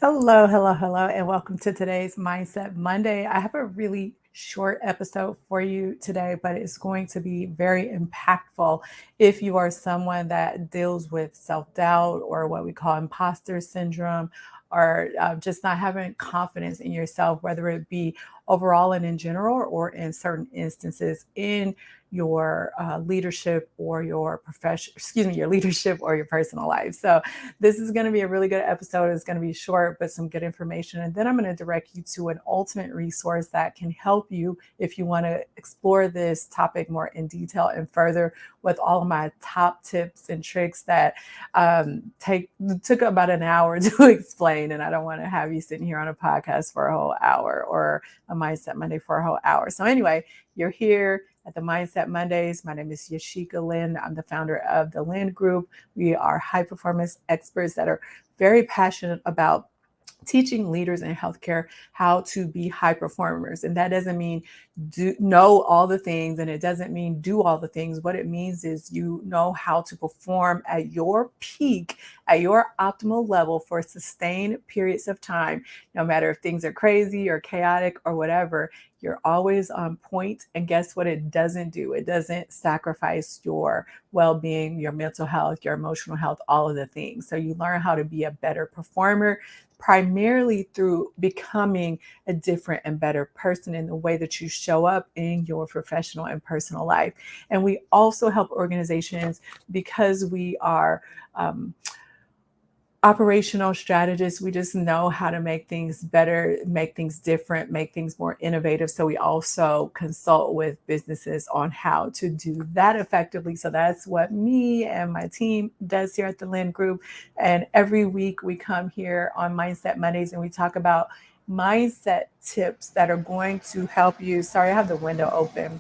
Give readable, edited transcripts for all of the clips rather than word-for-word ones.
Hello, hello, hello, and welcome to today's Mindset Monday. I have a really short episode for you today, but it's going to be very impactful if you are someone that deals with self doubt or what we call imposter syndrome, or just not having confidence in yourself, whether it be overall and in general or in certain instances in your leadership or your profession, excuse me, your leadership or your personal life. So, this is going to be a really good episode. It's going to be short, but some good information. And then I'm going to direct you to an ultimate resource that can help you if you want to explore this topic more in detail and further with all of my top tips and tricks that took about an hour to explain. And I don't want to have you sitting here on a podcast for a whole hour or a Mindset Monday for a whole hour. So anyway, you're here at the Mindset Mondays. My name is Yashika Lynn. I'm the founder of the Lynn Group. We are high performance experts that are very passionate about teaching leaders in healthcare how to be high performers. And that doesn't mean know all the things, and it doesn't mean do all the things. What it means is you know how to perform at your peak, at your optimal level for sustained periods of time, no matter if things are crazy or chaotic or whatever. You're always on point. And guess what it doesn't do? It doesn't sacrifice your well-being, your mental health, your emotional health, all of the things. So you learn how to be a better performer primarily through becoming a different and better person in the way that you show up in your professional and personal life. And we also help organizations because we are operational strategists. We just know how to make things better, make things different, make things more innovative. So we also consult with businesses on how to do that effectively. So that's what me and my team does here at the Lynn Group. And every week we come here on Mindset Mondays and we talk about mindset tips that are going to help you. Sorry, I have the window open.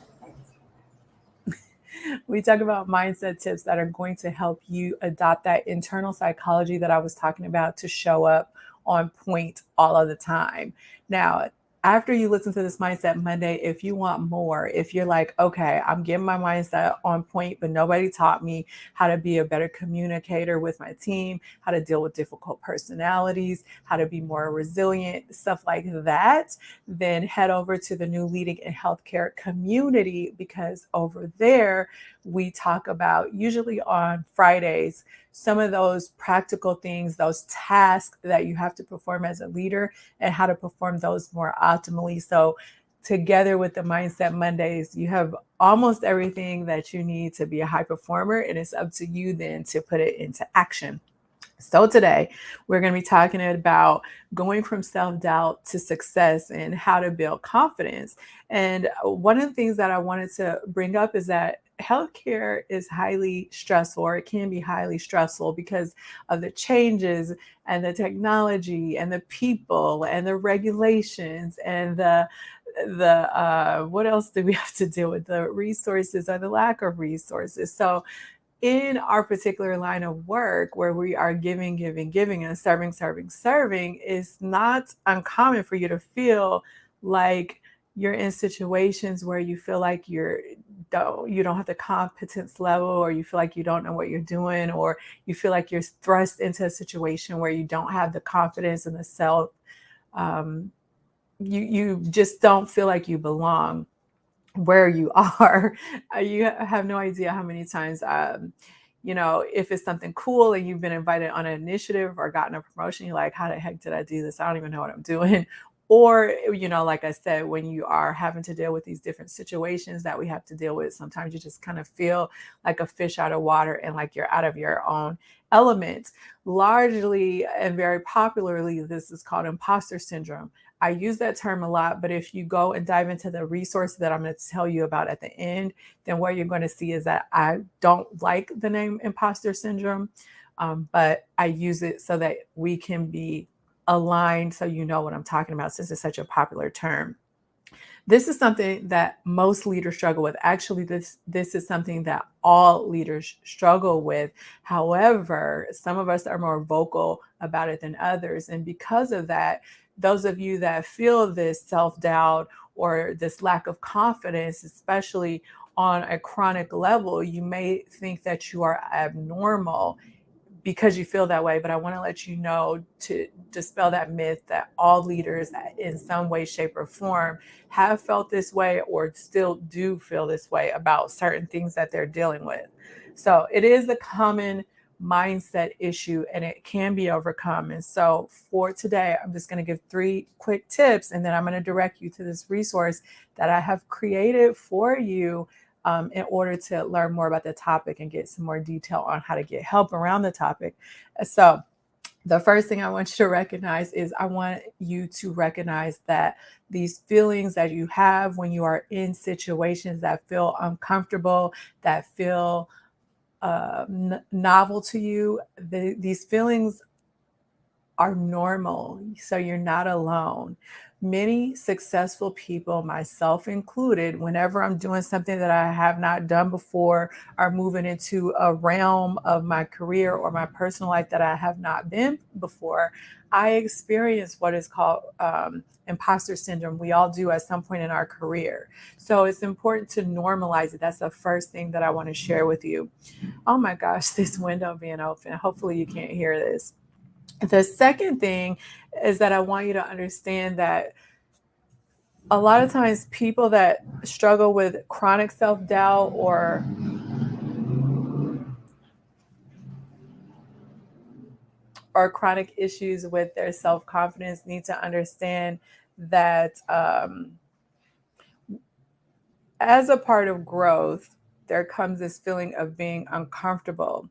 We talk about mindset tips that are going to help you adopt that internal psychology that I was talking about to show up on point all of the time. Now, after you listen to this Mindset Monday, if you want more, if you're like, okay, I'm getting my mindset on point, but nobody taught me how to be a better communicator with my team, how to deal with difficult personalities, how to be more resilient, stuff like that, then head over to the new Leading in Healthcare community, because over there, we talk about, usually on Fridays, some of those practical things, those tasks that you have to perform as a leader and how to perform those more optimally. So together with the Mindset Mondays, you have almost everything that you need to be a high performer, and it's up to you then to put it into action. So today we're going to be talking about going from self-doubt to success and how to build confidence. And one of the things that I wanted to bring up is that healthcare is highly stressful, or it can be highly stressful because of the changes and the technology and the people and the regulations and the what else do we have to deal with, the resources or the lack of resources. So in our particular line of work where we are giving and serving, it's not uncommon for you to feel like you're in situations where you feel like you don't have the competence level, or you feel like you don't know what you're doing, or you feel like you're thrust into a situation where you don't have the confidence and the self. um, you just don't feel like you belong where you are. You have no idea how many times, if it's something cool and you've been invited on an initiative or gotten a promotion, you're like, how the heck did I do this? I don't even know what I'm doing. Or, like I said, when you are having to deal with these different situations that we have to deal with, sometimes you just kind of feel like a fish out of water and like you're out of your own element. Largely and very popularly, this is called imposter syndrome. I use that term a lot, but if you go and dive into the resource that I'm going to tell you about at the end, then what you're going to see is that I don't like the name imposter syndrome, but I use it so that we can be aligned, so you know what I'm talking about, since it's such a popular term. This is something that most leaders struggle with. Actually, this is something that all leaders struggle with. However, some of us are more vocal about it than others. And because of that, those of you that feel this self-doubt or this lack of confidence, especially on a chronic level, you may think that you are abnormal because you feel that way, but I want to let you know to dispel that myth that all leaders in some way, shape, or form have felt this way or still do feel this way about certain things that they're dealing with. So it is a common mindset issue and it can be overcome. And so for today, I'm just going to give 3 quick tips and then I'm going to direct you to this resource that I have created for you in order to learn more about the topic and get some more detail on how to get help around the topic. So the first thing I want you to recognize is I want you to recognize that these feelings that you have when you are in situations that feel uncomfortable, that feel novel to you, these feelings are normal. So you're not alone. Many successful people, myself included, whenever I'm doing something that I have not done before or moving into a realm of my career or my personal life that I have not been before, I experience what is called imposter syndrome. We all do at some point in our career. So it's important to normalize it. That's the first thing that I want to share with you. Oh my gosh, this window being open. Hopefully you can't hear this. The second thing is that I want you to understand that a lot of times people that struggle with chronic self-doubt or chronic issues with their self-confidence need to understand that as a part of growth, there comes this feeling of being uncomfortable.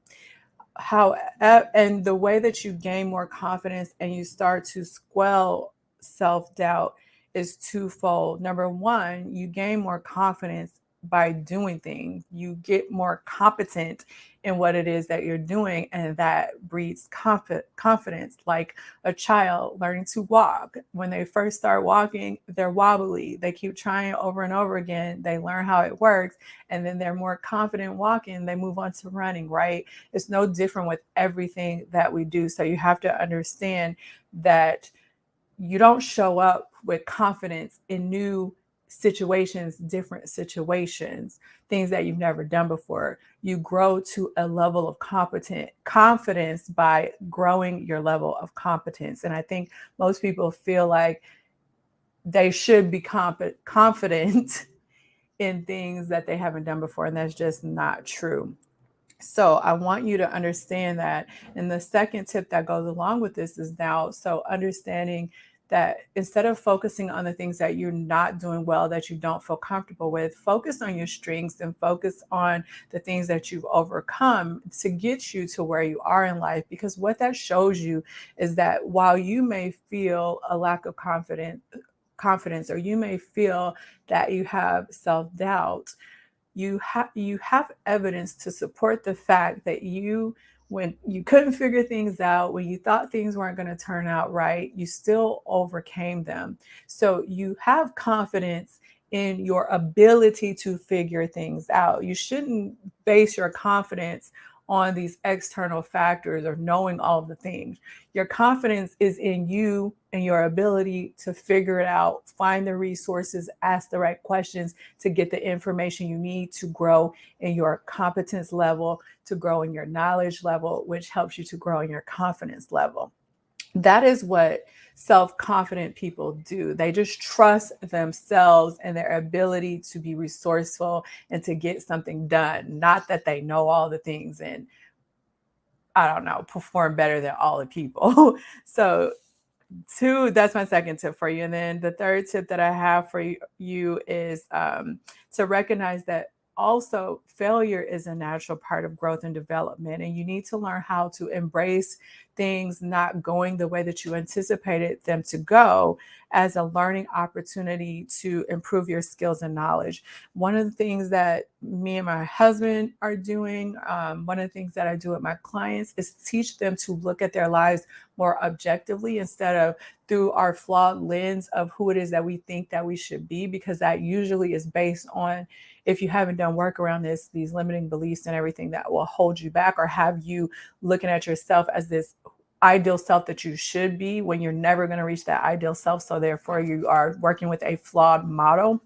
How and the way that you gain more confidence and you start to squell self-doubt is twofold. Number one, you gain more confidence by doing things. You get more competent in what it is that you're doing, and that breeds confidence. Like a child learning to walk. When they first start walking, they're wobbly. They keep trying over and over again. They learn how it works, and then they're more confident walking. They move on to running, right? It's no different with everything that we do. So you have to understand that you don't show up with confidence in new situations, different situations, things that you've never done before. You grow to a level of confidence by growing your level of competence. And I think most people feel like they should be confident in things that they haven't done before. And that's just not true. So I want you to understand that. And the second tip that goes along with this is now, so understanding that instead of focusing on the things that you're not doing well, that you don't feel comfortable with, focus on your strengths and focus on the things that you've overcome to get you to where you are in life. Because what that shows you is that while you may feel a lack of confidence, or you may feel that you have self-doubt, you have evidence to support the fact that when you couldn't figure things out, when you thought things weren't going to turn out right, you still overcame them. So you have confidence in your ability to figure things out. You shouldn't base your confidence on these external factors or knowing all of the things. Your confidence is in you and your ability to figure it out, find the resources, ask the right questions to get the information you need to grow in your competence level, to grow in your knowledge level, which helps you to grow in your confidence level. That is what self-confident people do. They just trust themselves and their ability to be resourceful and to get something done. Not that they know all the things and, I don't know, perform better than all the people. So that's my second tip for you. And then the third tip that I have for you is to recognize that also failure is a natural part of growth and development. And you need to learn how to embrace things not going the way that you anticipated them to go as a learning opportunity to improve your skills and knowledge. One of the things that me and my husband are doing, one of the things that I do with my clients is teach them to look at their lives more objectively instead of through our flawed lens of who it is that we think that we should be, because that usually is based on, if you haven't done work around these limiting beliefs and everything that will hold you back or have you looking at yourself as this ideal self that you should be when you're never going to reach that ideal self. So therefore you are working with a flawed model.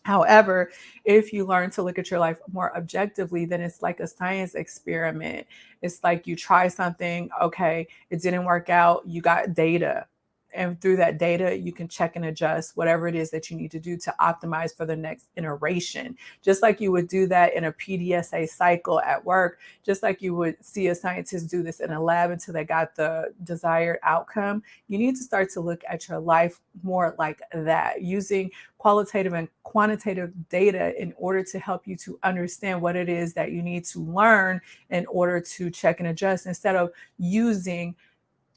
However, if you learn to look at your life more objectively, then it's like a science experiment. It's like you try something, okay, it didn't work out, you got data. And through that data, you can check and adjust whatever it is that you need to do to optimize for the next iteration. Just like you would do that in a PDSA cycle at work, just like you would see a scientist do this in a lab until they got the desired outcome, you need to start to look at your life more like that, using qualitative and quantitative data in order to help you to understand what it is that you need to learn in order to check and adjust, instead of using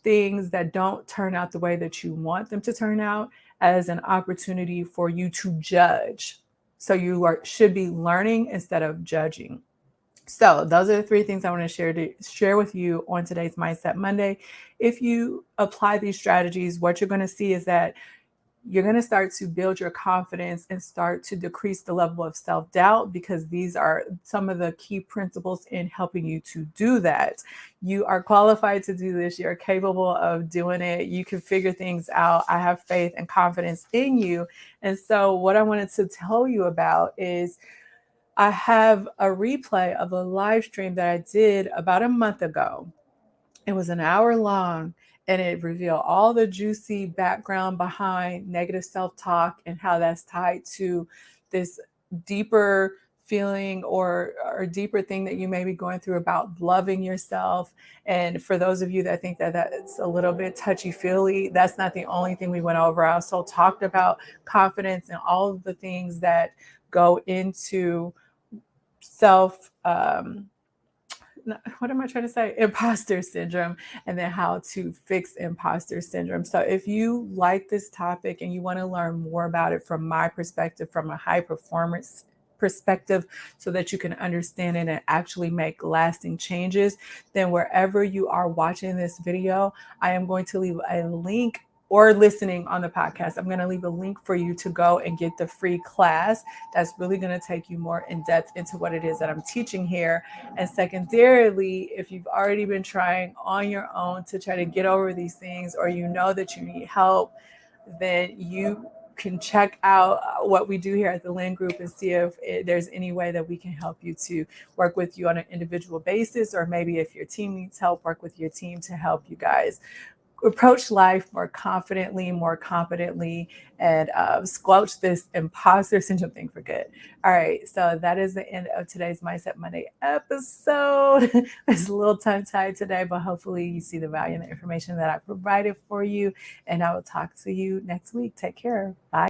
things that don't turn out the way that you want them to turn out as an opportunity for you to judge. So should be learning instead of judging. So those are the three things I want to share with you on today's Mindset Monday. If you apply these strategies, what you're going to see is that you're going to start to build your confidence and start to decrease the level of self-doubt, because these are some of the key principles in helping you to do that. You are qualified to do this. You're capable of doing it. You can figure things out. I have faith and confidence in you. And so what I wanted to tell you about is I have a replay of a live stream that I did about a month ago. It was an hour long, and it revealed all the juicy background behind negative self-talk and how that's tied to this deeper feeling or deeper thing that you may be going through about loving yourself. And for those of you that think that that's a little bit touchy-feely, that's not the only thing we went over. I also talked about confidence and all of the things that go into self what am I trying to say? Imposter syndrome, and then how to fix imposter syndrome. So if you like this topic and you want to learn more about it from my perspective, from a high performance perspective, so that you can understand it and actually make lasting changes, then wherever you are watching this video, I am going to leave a link, or listening on the podcast, I'm going to leave a link for you to go and get the free class that's really going to take you more in depth into what it is that I'm teaching here. And secondarily, if you've already been trying on your own to try to get over these things, or you know that you need help, then you can check out what we do here at the Lynn Group and see if there's any way that we can help you to work with you on an individual basis, or maybe if your team needs help, work with your team to help you guys approach life more confidently, more competently, and squelch this imposter syndrome thing for good. All right, so that is the end of today's Mindset Monday episode. It's a little tongue-tied today, but hopefully you see the value in the information that I provided for you, and I will talk to you next week. Take care. Bye.